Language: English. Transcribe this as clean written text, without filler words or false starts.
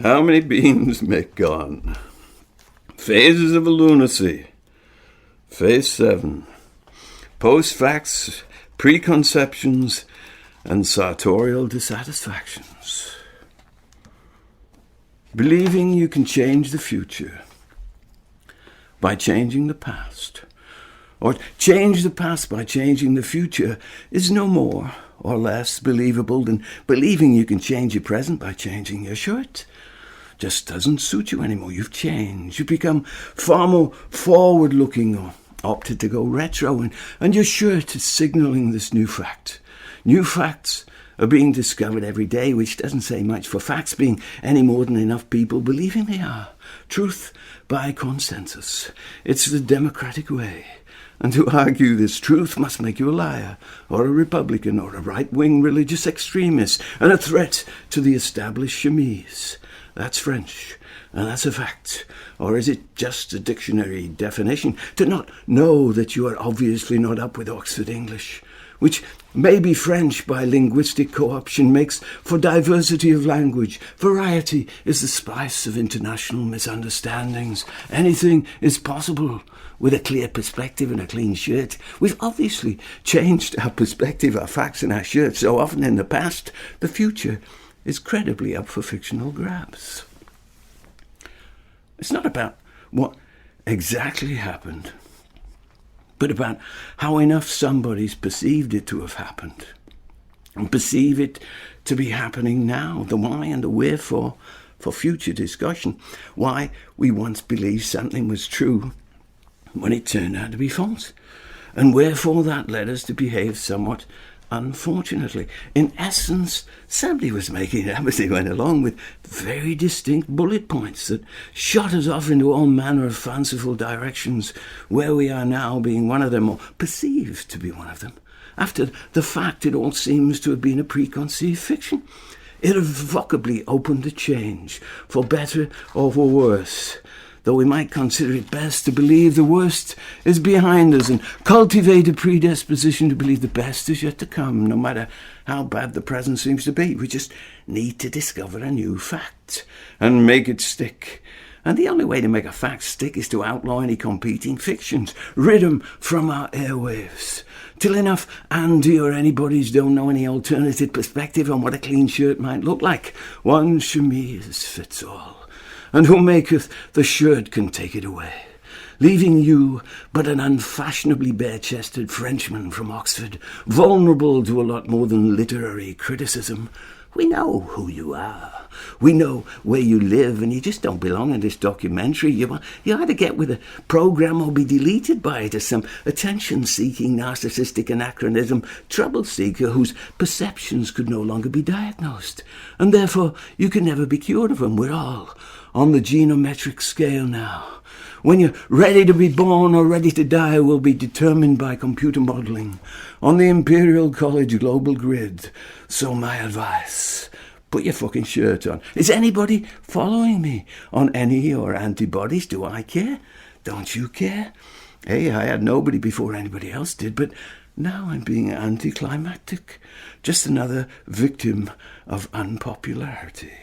How many beans, Mic, gone? Phases of a lunacy. Phase 7. Post-facts, preconceptions, and sartorial dissatisfactions. Believing you can change the future by changing the past, or change the past by changing the future, is no more or less believable than believing you can change your present by changing your shirt. Just doesn't suit you anymore. You've changed. You've become far more forward-looking or opted to go retro, and your shirt is signalling this new fact. New facts are being discovered every day, which doesn't say much for facts being any more than enough people believing they are. Truth by consensus. It's the democratic way. And to argue this truth must make you a liar, or a Republican, or a right-wing religious extremist, and a threat to the established chemise. That's French, and that's a fact. Or is it just a dictionary definition to not know that you are obviously not up with Oxford English, which maybe French by linguistic co-option makes for diversity of language. Variety is the spice of international misunderstandings. Anything is possible with a clear perspective and a clean shirt. We've obviously changed our perspective, our facts and our shirts so often in the past. The future is credibly up for fictional grabs. It's not about what exactly happened, but about how enough somebody's perceived it to have happened, and perceive it to be happening now, the why and the wherefore for future discussion. Why we once believed something was true when it turned out to be false, and wherefore that led us to behave somewhat unfortunately. In essence, somebody was making it up as they went along with very distinct bullet points that shot us off into all manner of fanciful directions, where we are now being one of them, or perceived to be one of them. After the fact, it all seems to have been a preconceived fiction. It irrevocably opened to change, for better or for worse, though we might consider it best to believe the worst is behind us and cultivate a predisposition to believe the best is yet to come, no matter how bad the present seems to be. We just need to discover a new fact and make it stick. And the only way to make a fact stick is to outlaw any competing fictions, rid them from our airwaves, till enough Andy or anybody's don't know any alternative perspective on what a clean shirt might look like. One chemise fits all. And who maketh the shirt can take it away, leaving you but an unfashionably bare-chested Frenchman from Oxford, vulnerable to a lot more than literary criticism. We know who you are. We know where you live, and you just don't belong in this documentary. You either get with a program or be deleted by it as some attention-seeking, narcissistic anachronism trouble seeker whose perceptions could no longer be diagnosed, and therefore you can never be cured of them. We're all on the genometric scale now. When you're ready to be born or ready to die will be determined by computer modelling on the Imperial College Global Grid. So my advice, put your fucking shirt on. Is anybody following me on any or antibodies? Do I care? Don't you care? Hey, I had nobody before anybody else did, but now I'm being anticlimactic. Just another victim of unpopularity.